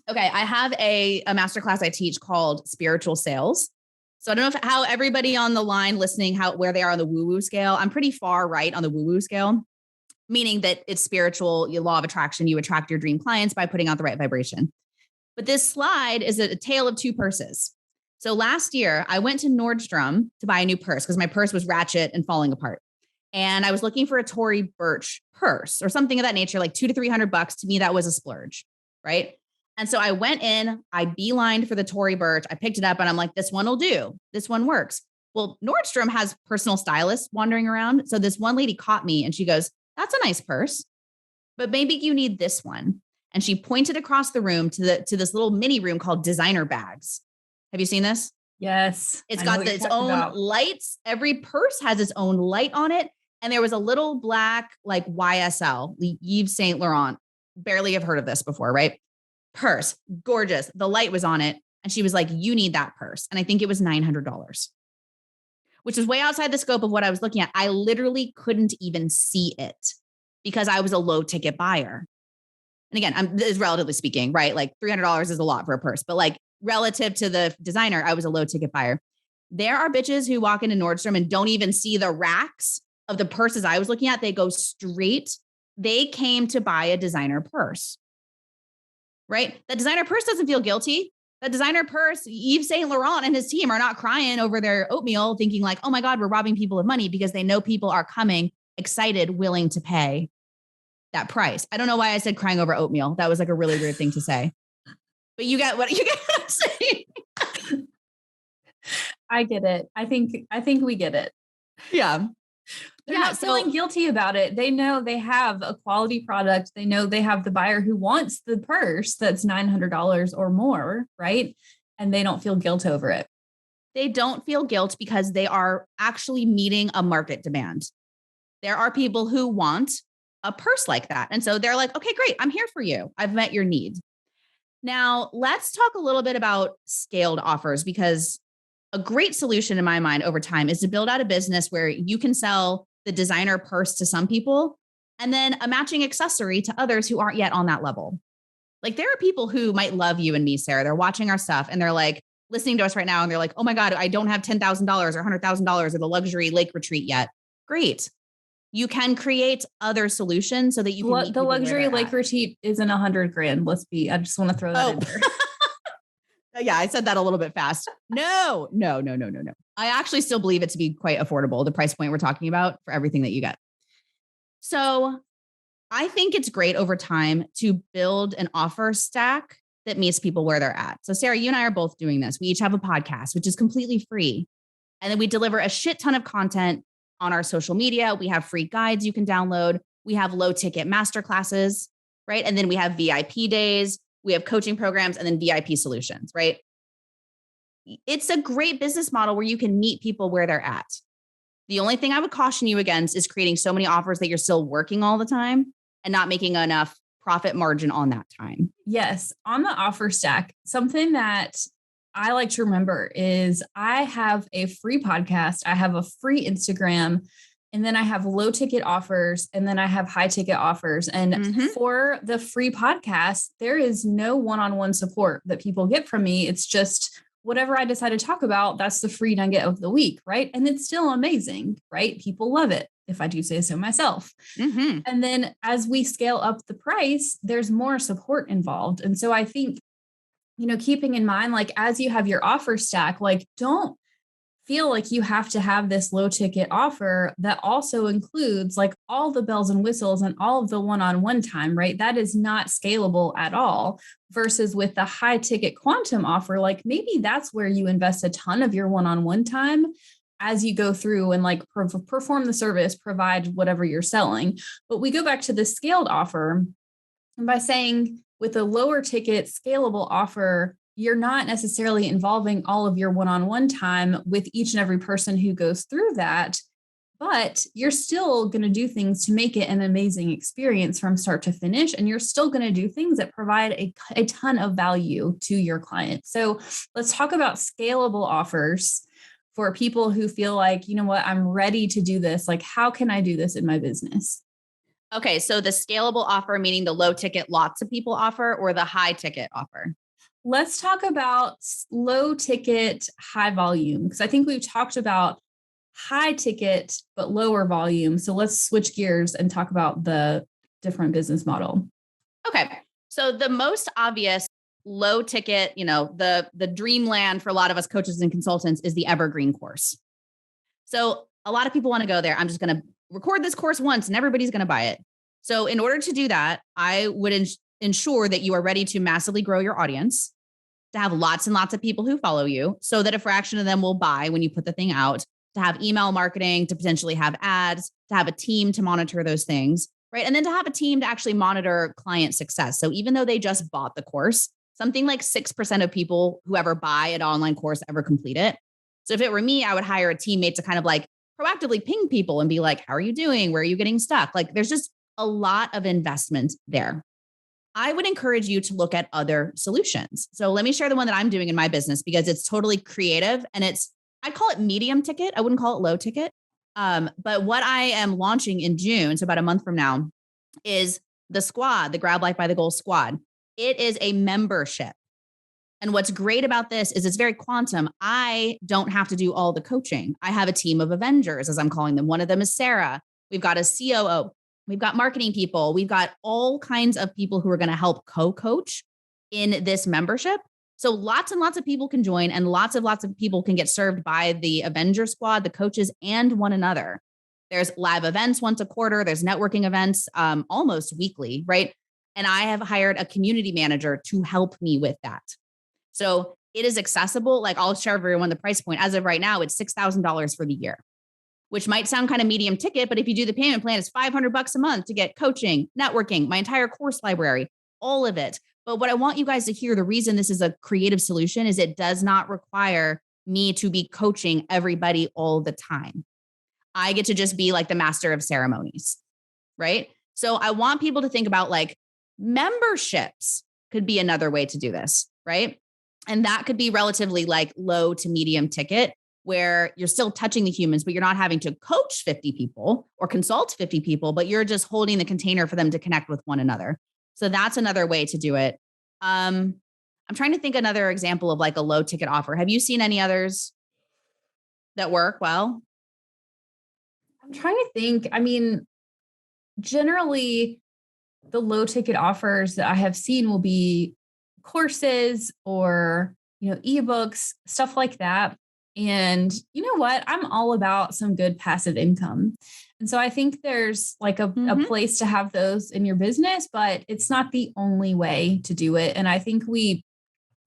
Okay. I have a masterclass I teach called Spiritual Sales. So I don't know how everybody on the line listening, where they are on the woo-woo scale. I'm pretty far right on the woo-woo scale, meaning that it's spiritual, your law of attraction. You attract your dream clients by putting out the right vibration. But this slide is a tale of two purses. So last year I went to Nordstrom to buy a new purse because my purse was ratchet and falling apart. And I was looking for a Tory Burch purse or something of that nature, like $200 to $300. To me, that was a splurge. Right. And so I went in, I beelined for the Tory Burch. I picked it up and I'm like, this one will do. This one works. Well, Nordstrom has personal stylists wandering around. So this one lady caught me and she goes, that's a nice purse, but maybe you need this one. And she pointed across the room to this little mini room called designer bags. Have you seen this? Yes. It's got its own lights. Every purse has its own light on it. And there was a little black, like YSL, Yves Saint Laurent barely have heard of this before, right? Purse, gorgeous. The light was on it. And she was like, you need that purse. And I think it was $900, which is way outside the scope of what I was looking at. I literally couldn't even see it because I was a low ticket buyer. And again, this is relatively speaking, right? Like $300 is a lot for a purse, but like relative to the designer, I was a low ticket buyer. There are bitches who walk into Nordstrom and don't even see the racks of the purses I was looking at. They go straight. They came to buy a designer purse, right? The designer purse doesn't feel guilty. The designer purse, Yves Saint Laurent and his team are not crying over their oatmeal thinking like, oh my God, we're robbing people of money, because they know people are coming excited, willing to pay that price. I don't know why I said crying over oatmeal. That was like a really weird thing to say, but you get what I'm saying. I get it. I think we get it. Yeah. They're not feeling guilty about it. They know they have a quality product. They know they have the buyer who wants the purse that's $900 or more, right? And they don't feel guilt over it. They don't feel guilt because they are actually meeting a market demand. There are people who want a purse like that. And so they're like, okay, great. I'm here for you. I've met your need. Now let's talk a little bit about scaled offers, because a great solution in my mind over time is to build out a business where you can sell the designer purse to some people and then a matching accessory to others who aren't yet on that level. Like there are people who might love you and me, Sarah. They're watching our stuff and they're like listening to us right now. And they're like, oh my God, I don't have $10,000 or $100,000 or the luxury lake retreat yet. Great. You can create other solutions so that you can meet the luxury lake retreat isn't $100,000. I just want to throw that in there. Yeah, I said that a little bit fast. No. I actually still believe it to be quite affordable, the price point we're talking about for everything that you get. So I think it's great over time to build an offer stack that meets people where they're at. So Sarah, you and I are both doing this. We each have a podcast, which is completely free. And then we deliver a shit ton of content on our social media. We have free guides you can download. We have low ticket masterclasses, right? And then we have VIP days. We have coaching programs and then VIP solutions, right? It's a great business model where you can meet people where they're at. The only thing I would caution you against is creating so many offers that you're still working all the time and not making enough profit margin on that time. Yes. On the offer stack, something that I like to remember is I have a free podcast. I have a free Instagram. And then I have low ticket offers, and then I have high ticket offers. And for the free podcast, there is no one-on-one support that people get from me. It's just whatever I decide to talk about, that's the free nugget of the week, right? And it's still amazing, right? People love it, if I do say so myself. And then as we scale up the price, there's more support involved. And so I think, keeping in mind, like as you have your offer stack, like don't feel like you have to have this low ticket offer that also includes like all the bells and whistles and all of the one-on-one time, right? That is not scalable at all. Versus with the high ticket quantum offer, like maybe that's where you invest a ton of your one-on-one time as you go through and like perform the service, provide whatever you're selling. But we go back to the scaled offer, and by saying with a lower ticket scalable offer, you're not necessarily involving all of your one-on-one time with each and every person who goes through that, but you're still going to do things to make it an amazing experience from start to finish. And you're still going to do things that provide a ton of value to your client. So let's talk about scalable offers for people who feel like, you know what, I'm ready to do this. Like, how can I do this in my business? Okay. So the scalable offer, meaning the low ticket, lots of people offer, or the high ticket offer? Let's talk about low ticket, high volume, because I think we've talked about high ticket, but lower volume. So let's switch gears and talk about the different business model. Okay. So the most obvious low ticket, the dreamland for a lot of us coaches and consultants is the evergreen course. So a lot of people want to go there. I'm just going to record this course once and everybody's going to buy it. So in order to do that, I would ensure that you are ready to massively grow your audience, to have lots and lots of people who follow you so that a fraction of them will buy when you put the thing out, to have email marketing, to potentially have ads, to have a team to monitor those things, right? And then to have a team to actually monitor client success. So even though they just bought the course, something like 6% of people who ever buy an online course ever complete it. So if it were me, I would hire a teammate to kind of like proactively ping people and be like, how are you doing? Where are you getting stuck? Like there's just a lot of investment there. I would encourage you to look at other solutions. So let me share the one that I'm doing in my business because it's totally creative and I call it medium ticket. I wouldn't call it low ticket. But what I am launching in June, so about a month from now, is the squad, the Grab Life by the Goal squad. It is a membership. And what's great about this is it's very quantum. I don't have to do all the coaching. I have a team of Avengers, as I'm calling them. One of them is Sarah. We've got a COO. We've got marketing people. We've got all kinds of people who are going to help co-coach in this membership. So lots and lots of people can join and lots of people can get served by the Avenger squad, the coaches, and one another. There's live events once a quarter. There's networking events almost weekly, right? And I have hired a community manager to help me with that. So it is accessible. Like I'll share everyone the price point. As of right now, it's $6,000 for the year, which might sound kind of medium ticket, but if you do the payment plan, it's $500 a month to get coaching, networking, my entire course library, all of it. But what I want you guys to hear, the reason this is a creative solution is it does not require me to be coaching everybody all the time. I get to just be like the master of ceremonies, right? So I want people to think about like memberships could be another way to do this, right? And that could be relatively like low to medium ticket where you're still touching the humans, but you're not having to coach 50 people or consult 50 people, but you're just holding the container for them to connect with one another. So that's another way to do it. I'm trying to think another example of like a low ticket offer. Have you seen any others that work well? I'm trying to think. I mean, generally, the low ticket offers that I have seen will be courses or, ebooks, stuff like that. And you know what? I'm all about some good passive income. And so I think there's like a place to have those in your business, but it's not the only way to do it. And I think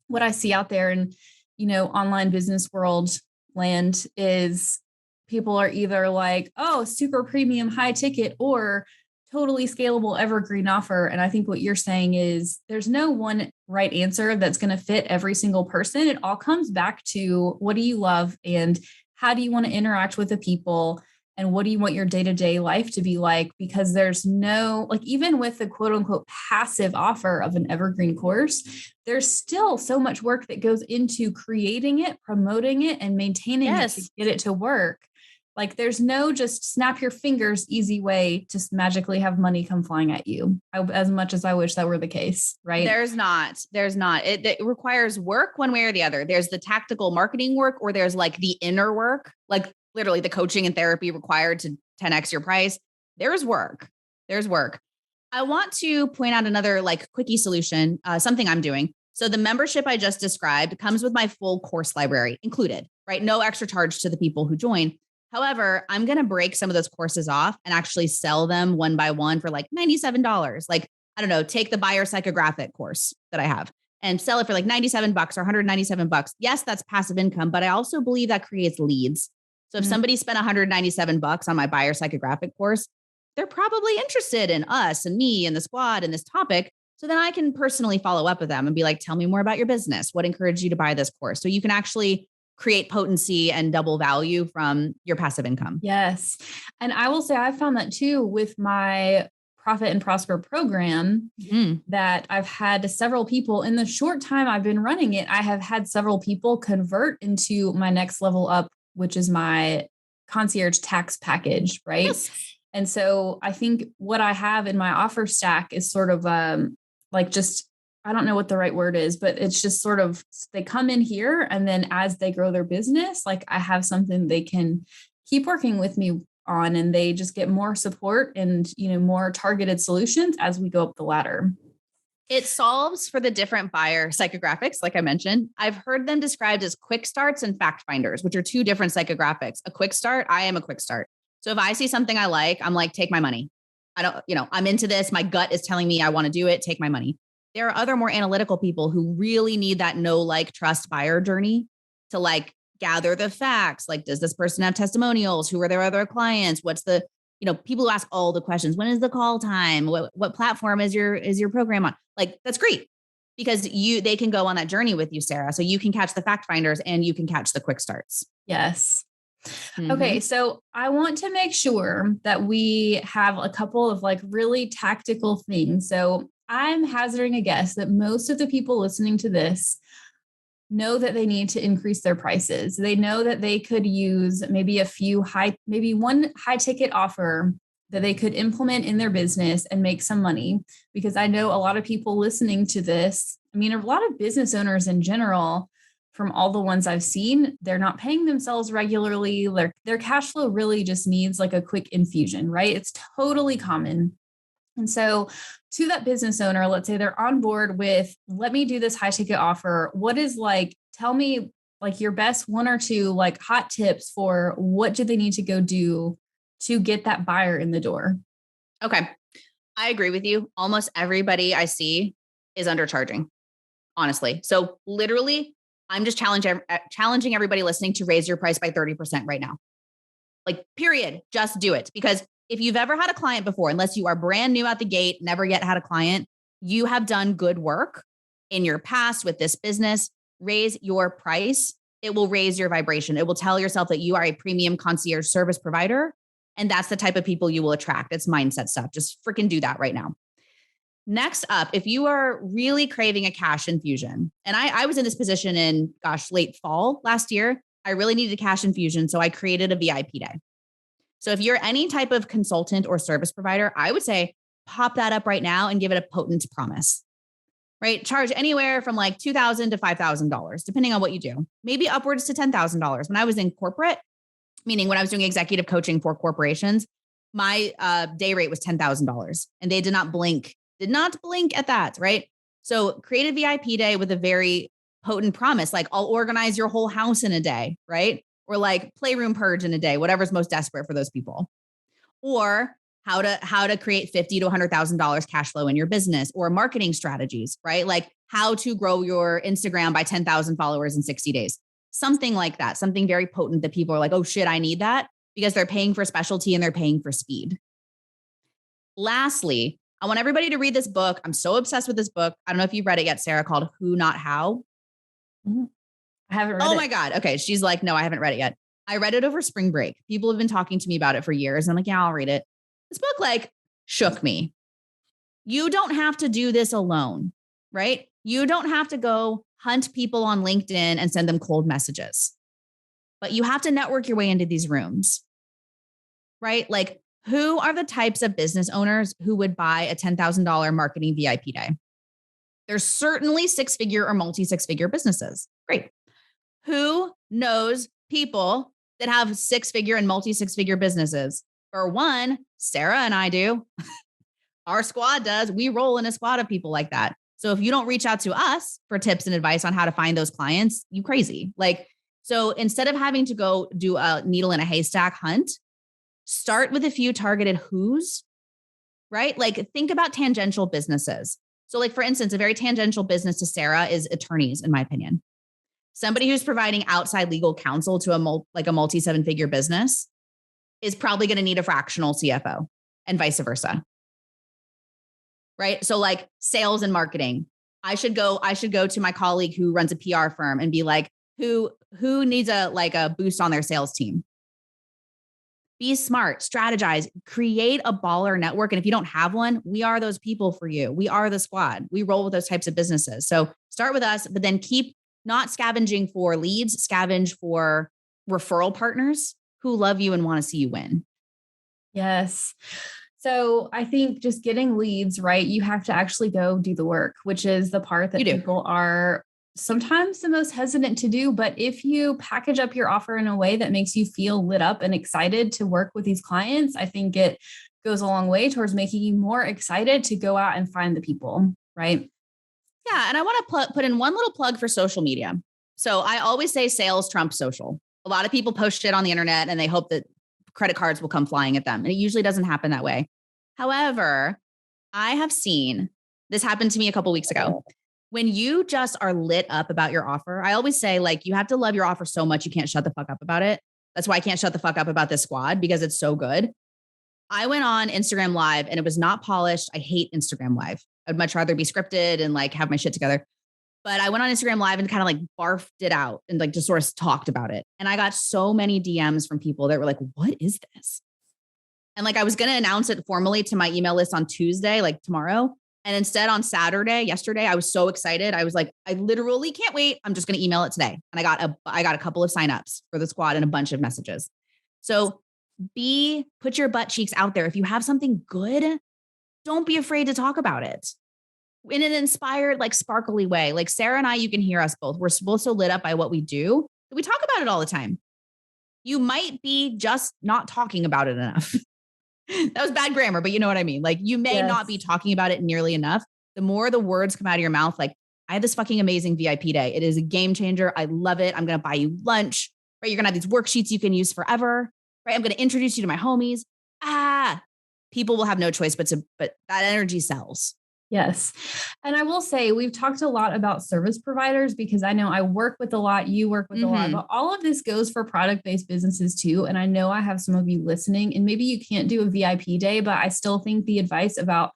what I see out there in, online business world land is people are either like, oh, super premium, high ticket, or totally scalable evergreen offer. And I think what you're saying is there's no one right answer that's going to fit every single person. It all comes back to what do you love and how do you want to interact with the people and what do you want your day-to-day life to be like? Because there's no, like, even with the quote unquote passive offer of an evergreen course, there's still so much work that goes into creating it, promoting it, and maintaining it to get it to work. Like there's no just snap your fingers easy way to magically have money come flying at you, as much as I wish that were the case, right? There's not. It requires work one way or the other. There's the tactical marketing work, or there's like the inner work, like literally the coaching and therapy required to 10x your price. There's work. I want to point out another like quickie solution, something I'm doing. So the membership I just described comes with my full course library included, right? No extra charge to the people who join. However, I'm going to break some of those courses off and actually sell them one by one for like $97. Like, I don't know, take the buyer psychographic course that I have and sell it for like $97 or $197. Yes, that's passive income, but I also believe that creates leads. So if somebody spent $197 on my buyer psychographic course, they're probably interested in us and me and the squad and this topic. So then I can personally follow up with them and be like, tell me more about your business. What encouraged you to buy this course? So you can actually create potency and double value from your passive income. Yes. And I will say I found that too with my Profit and Prosper program, that I've had several people in the short time I've been running it. I have had several people convert into my next level up, which is my concierge tax package. Right. Yes. And so I think what I have in my offer stack is sort of like just, I don't know what the right word is, but it's just sort of, they come in here and then as they grow their business, like I have something they can keep working with me on and they just get more support and, more targeted solutions as we go up the ladder. It solves for the different buyer psychographics. Like I mentioned, I've heard them described as quick starts and fact finders, which are two different psychographics. A quick start, I am a quick start. So if I see something I like, I'm like, take my money. I'm into this. My gut is telling me I want to do it. Take my money. There are other more analytical people who really need that know, like, trust buyer journey to like gather the facts. Like, does this person have testimonials? Who are their other clients? What's the, people who ask all the questions. When is the call time? What platform is your program on? Like, that's great because they can go on that journey with you, Sarah. So you can catch the fact finders and you can catch the quick starts. Yes. Okay. So I want to make sure that we have a couple of like really tactical things. So I'm hazarding a guess that most of the people listening to this know that they need to increase their prices. They know that they could use maybe maybe one high ticket offer that they could implement in their business and make some money. Because I know a lot of people listening to this, I mean, a lot of business owners in general, from all the ones I've seen, they're not paying themselves regularly. Their cash flow really just needs like a quick infusion, right? It's totally common. And so, to that business owner, let's say they're on board with, let me do this high ticket offer. What is like, tell me like your best one or two like hot tips for what do they need to go do to get that buyer in the door? Okay. I agree with you. Almost everybody I see is undercharging, honestly. So literally, I'm just challenging everybody listening to raise your price by 30% right now. Like, period. Just do it. Because if you've ever had a client before, unless you are brand new out the gate, never yet had a client, you have done good work in your past with this business. Raise your price. It will raise your vibration. It will tell yourself that you are a premium concierge service provider. And that's the type of people you will attract. It's mindset stuff. Just freaking do that right now. Next up, if you are really craving a cash infusion, and I was in this position in, late fall last year, I really needed a cash infusion. So I created a VIP day. So if you're any type of consultant or service provider, I would say pop that up right now and give it a potent promise, right? Charge anywhere from like $2,000 to $5,000, depending on what you do, maybe upwards to $10,000. When I was in corporate, meaning when I was doing executive coaching for corporations, my day rate was $10,000 and they did not blink at that, right? So create a VIP day with a very potent promise, like I'll organize your whole house in a day, right? Or like playroom purge in a day, whatever's most desperate for those people. Or how to create $50,000 to $100,000 cash flow in your business, or marketing strategies, right? Like how to grow your Instagram by 10,000 followers in 60 days. Something like that, something very potent that people are like, oh shit, I need that, because they're paying for specialty and they're paying for speed. Lastly, I want everybody to read this book. I'm so obsessed with this book. I don't know if you've read it yet, Sarah, called Who Not How. I haven't read it. Oh my God. Okay. She's like, no, I haven't read it yet. I read it over spring break. People have been talking to me about it for years. And I'm like, yeah, I'll read it. This book like shook me. You don't have to do this alone, right? You don't have to go hunt people on LinkedIn and send them cold messages, but you have to network your way into these rooms, right? Like, who are the types of business owners who would buy a $10,000 marketing VIP day? There's certainly six-figure or multi-six-figure businesses. Great. Who knows people that have six-figure and multi-six-figure businesses? For one, Sarah and I do. Our squad does. We roll in a squad of people like that. So if you don't reach out to us for tips and advice on how to find those clients, you crazy. Like, so instead of having to go do a needle in a haystack hunt, start with a few targeted who's, right? Like, think about tangential businesses. So like, for instance, a very tangential business to Sarah is attorneys, in my opinion. Somebody who's providing outside legal counsel to a multi seven-figure business is probably going to need a fractional CFO, and vice versa. Right? So like sales and marketing, I should go to my colleague who runs a PR firm and be like, who needs a boost on their sales team? Be smart, strategize, create a baller network. And if you don't have one, we are those people for you. We are the squad. We roll with those types of businesses. So start with us, but then keep not scavenging for leads, scavenge for referral partners who love you and want to see you win. Yes. So I think just getting leads, right? You have to actually go do the work, which is the part that people are sometimes the most hesitant to do. But if you package up your offer in a way that makes you feel lit up and excited to work with these clients, I think it goes a long way towards making you more excited to go out and find the people, right? Yeah. And I want to put in one little plug for social media. So I always say sales trumps social. A lot of people post shit on the internet and they hope that credit cards will come flying at them. And it usually doesn't happen that way. However, I have seen this happen to me a couple of weeks ago. When you just are lit up about your offer, I always say, like, you have to love your offer so much you can't shut the fuck up about it. That's why I can't shut the fuck up about this squad, because it's so good. I went on Instagram Live and it was not polished. I hate Instagram Live. I'd much rather be scripted and like have my shit together. But I went on Instagram Live and kind of like barfed it out and like just sort of talked about it. And I got so many DMs from people that were like, what is this? And like, I was going to announce it formally to my email list on Tuesday, like tomorrow. And instead on yesterday, I was so excited. I was like, I literally can't wait. I'm just going to email it today. And I got a couple of signups for the squad and a bunch of messages. So put your butt cheeks out there. If you have something good, don't be afraid to talk about it in an inspired, like sparkly way. Like Sarah and I, you can hear us both. We're both so lit up by what we do. We talk about it all the time. You might be just not talking about it enough. That was bad grammar, but you know what I mean? Like you may not be talking about it nearly enough. The more the words come out of your mouth, like I had this fucking amazing VIP day. It is a game changer. I love it. I'm going to buy you lunch, right? You're going to have these worksheets you can use forever, right? I'm going to introduce you to my homies. People will have no choice, but that energy sells. Yes. And I will say, we've talked a lot about service providers because I know I work with a lot, you work with a lot, but all of this goes for product-based businesses too. And I know I have some of you listening and maybe you can't do a VIP day, but I still think the advice about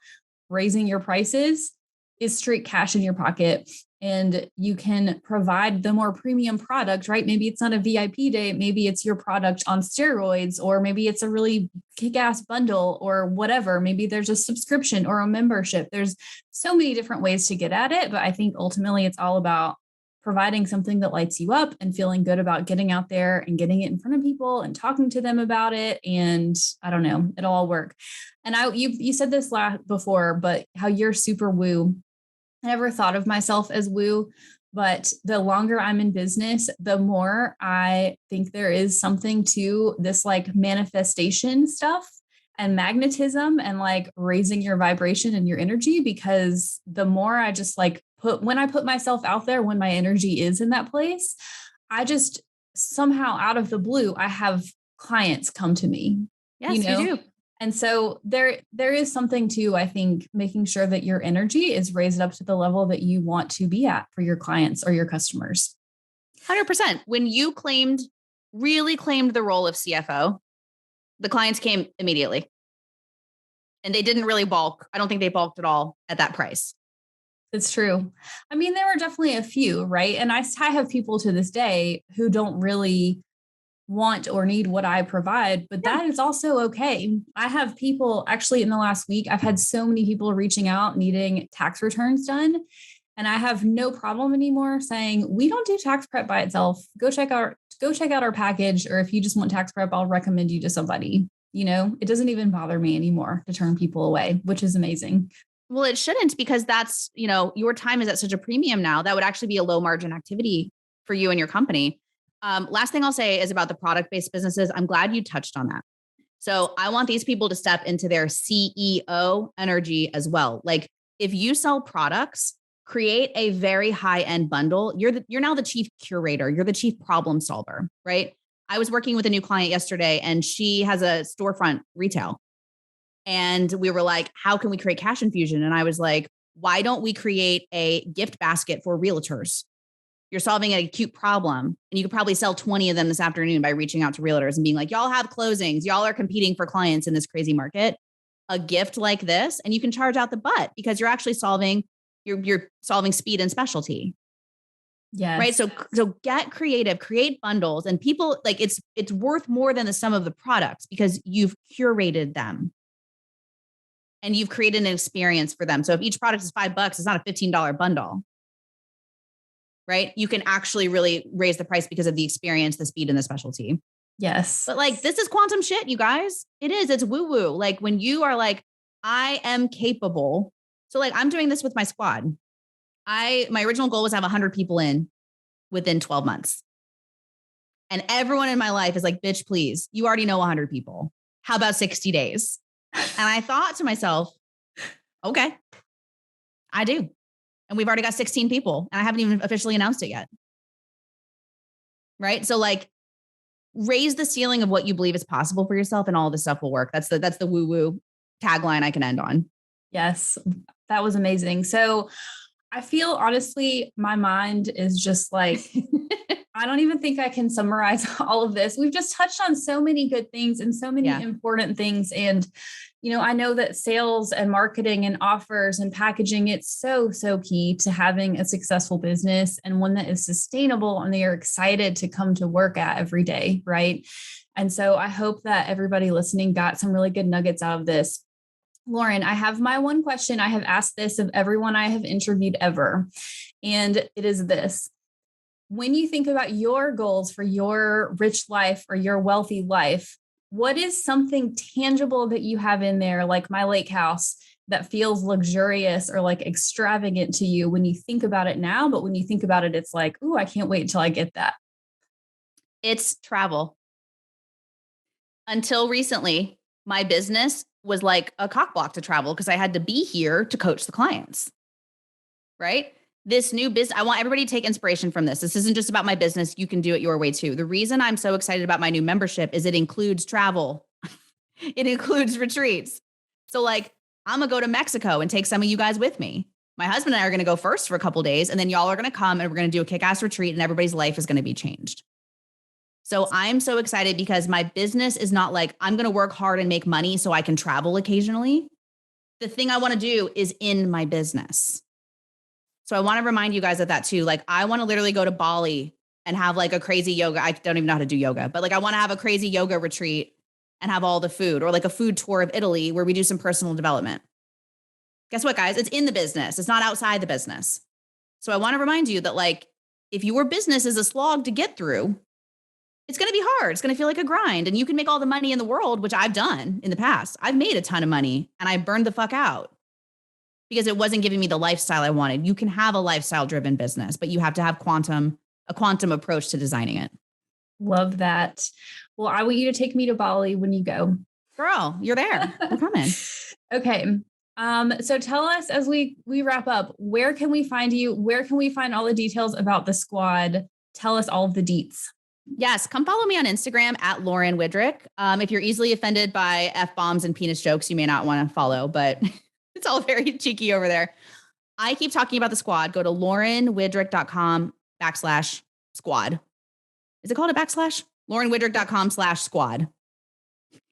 raising your prices is straight cash in your pocket. And you can provide the more premium product, right? Maybe it's not a VIP day. Maybe it's your product on steroids, or maybe it's a really kick-ass bundle or whatever. Maybe there's a subscription or a membership. There's so many different ways to get at it. But I think ultimately it's all about providing something that lights you up and feeling good about getting out there and getting it in front of people and talking to them about it. And I don't know, it'll all work. And you said this before, but how you're super woo. I never thought of myself as woo, but the longer I'm in business, the more I think there is something to this like manifestation stuff and magnetism and like raising your vibration and your energy, because the more I just like when I put myself out there, when my energy is in that place, I just somehow out of the blue, I have clients come to me. Yes, you do. And so there is something to, I think, making sure that your energy is raised up to the level that you want to be at for your clients or your customers. 100%. When you really claimed the role of CFO, the clients came immediately. And they didn't really balk. I don't think they balked at all at that price. It's true. I mean, there were definitely a few, right? And I have people to this day who don't really want or need what I provide, but that is also okay. I have people actually in the last week, I've had so many people reaching out needing tax returns done. And I have no problem anymore saying, we don't do tax prep by itself. Go check out our package. Or if you just want tax prep, I'll recommend you to somebody. It doesn't even bother me anymore to turn people away, which is amazing. Well, it shouldn't, because that's, your time is at such a premium now. That would actually be a low margin activity for you and your company. Last thing I'll say is about the product-based businesses. I'm glad you touched on that. So I want these people to step into their CEO energy as well. Like if you sell products, create a very high-end bundle. You're now the chief curator. You're the chief problem solver, right? I was working with a new client yesterday and she has a storefront retail. And we were like, how can we create cash infusion? And I was like, why don't we create a gift basket for realtors? You're solving an acute problem and you could probably sell 20 of them this afternoon by reaching out to realtors and being like, y'all have closings. Y'all are competing for clients in this crazy market. A gift like this, and you can charge out the butt because you're actually solving speed and specialty. Yes. Right. So get creative, create bundles, and people like it's worth more than the sum of the products because you've curated them and you've created an experience for them. So if each product is $5, it's not a $15 bundle. Right? You can actually really raise the price because of the experience, the speed, and the specialty. Yes. But like, this is quantum shit, you guys. It is. It's woo-woo. Like when you are like, I am capable. So like, I'm doing this with my squad. My original goal was to have 100 people in within 12 months. And everyone in my life is like, bitch, please, you already know 100 people. How about 60 days? And I thought to myself, okay, I do. And we've already got 16 people and I haven't even officially announced it yet. Right. So like raise the ceiling of what you believe is possible for yourself and all this stuff will work. That's the woo woo tagline I can end on. Yes. That was amazing. So I feel honestly, my mind is just like, I don't even think I can summarize all of this. We've just touched on so many good things and so many important things. And, I know that sales and marketing and offers and packaging, it's so, so key to having a successful business and one that is sustainable and they are excited to come to work at every day. Right. And so I hope that everybody listening got some really good nuggets out of this. Lauren, I have my one question. I have asked this of everyone I have interviewed ever, and it is this. When you think about your goals for your rich life or your wealthy life, what is something tangible that you have in there, like my lake house, that feels luxurious or like extravagant to you when you think about it now? But when you think about it, it's like, ooh, I can't wait until I get that. It's travel. Until recently, my business was like a cock block to travel because I had to be here to coach the clients, right? This new business, I want everybody to take inspiration from this. This isn't just about my business. You can do it your way too. The reason I'm so excited about my new membership is it includes travel. It includes retreats. So like, I'm going to go to Mexico and take some of you guys with me. My husband and I are going to go first for a couple of days, and then y'all are going to come and we're going to do a kick-ass retreat, and everybody's life is going to be changed. So I'm so excited because my business is not like, I'm going to work hard and make money so I can travel occasionally. The thing I want to do is in my business. So I want to remind you guys of that too. Like, I want to literally go to Bali and have like a crazy yoga. I don't even know how to do yoga, but like, I want to have a crazy yoga retreat and have all the food, or like a food tour of Italy where we do some personal development. Guess what, guys? It's in the business. It's not outside the business. So I want to remind you that like, if your business is a slog to get through, it's going to be hard. It's going to feel like a grind, and you can make all the money in the world, which I've done in the past. I've made a ton of money and I burned the fuck out because it wasn't giving me the lifestyle I wanted. You can have a lifestyle driven business, but you have to have a quantum approach to designing it. Love that. Well, I want you to take me to Bali when you go. Girl, you're there. We're coming. Okay. So tell us as we wrap up, where can we find you? Where can we find all the details about the squad? Tell us all of the deets. Yes. Come follow me on Instagram at Lauren Widrick. If you're easily offended by F-bombs and penis jokes, you may not want to follow, but it's all very cheeky over there. I keep talking about the squad. Go to laurenwidrick.com/squad. Is it called a backslash? laurenwidrick.com/squad.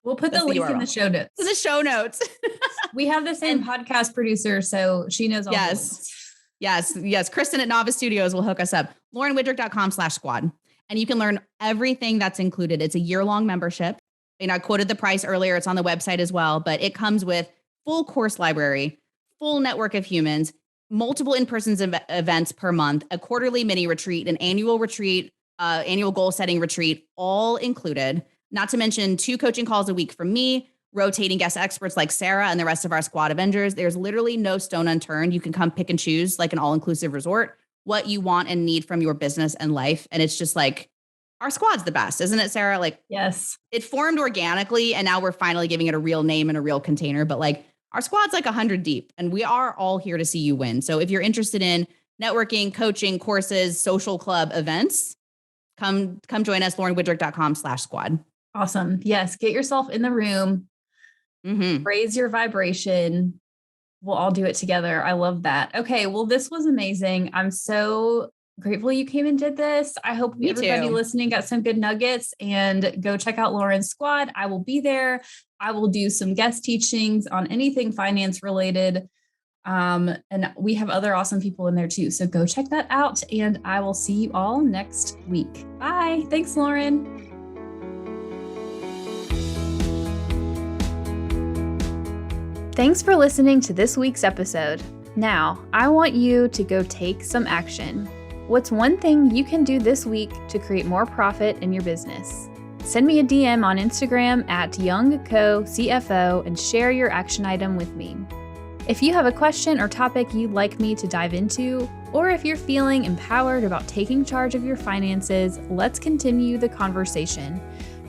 We'll put the link in the show notes. In the show notes. We have the same podcast producer, so she knows all Yes. Kristen at Novice Studios will hook us up. laurenwidrick.com/squad. And you can learn everything that's included. It's a year-long membership. I quoted the price earlier. It's on the website as well, but it comes with full course library, full network of humans, multiple in-person events per month, a quarterly mini retreat, an annual retreat, annual goal setting retreat, all included. Not to mention 2 coaching calls a week from me, rotating guest experts like Sarah and the rest of our squad Avengers. There's literally no stone unturned. You can come pick and choose like an all-inclusive resort, what you want and need from your business and life. And it's just like, our squad's the best, isn't it, Sarah? Like, yes, it formed organically and now we're finally giving it a real name and a real container, but like our squad's like 100 deep and we are all here to see you win. So if you're interested in networking, coaching, courses, social club events, come join us, laurenwidrick.com/squad. Awesome. Yes. Get yourself in the room, raise your vibration. We'll all do it together. I love that. Okay. Well, this was amazing. I'm so grateful you came and did this. I hope everybody listening got some good nuggets, and go check out Lauren's squad. I will be there. I will do some guest teachings on anything finance related. And we have other awesome people in there too. So go check that out, and I will see you all next week. Bye. Thanks, Lauren. Thanks for listening to this week's episode. Now, I want you to go take some action. What's one thing you can do this week to create more profit in your business? Send me a DM on Instagram at YoungCoCFO and share your action item with me. If you have a question or topic you'd like me to dive into, or if you're feeling empowered about taking charge of your finances, let's continue the conversation.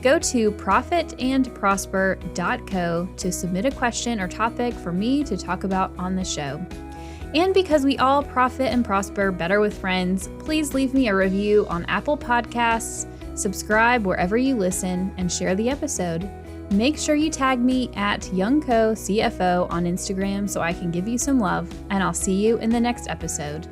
Go to profitandprosper.co to submit a question or topic for me to talk about on the show. And because we all profit and prosper better with friends, please leave me a review on Apple Podcasts, subscribe wherever you listen, and share the episode. Make sure you tag me at YoungCoCFO on Instagram so I can give you some love, and I'll see you in the next episode.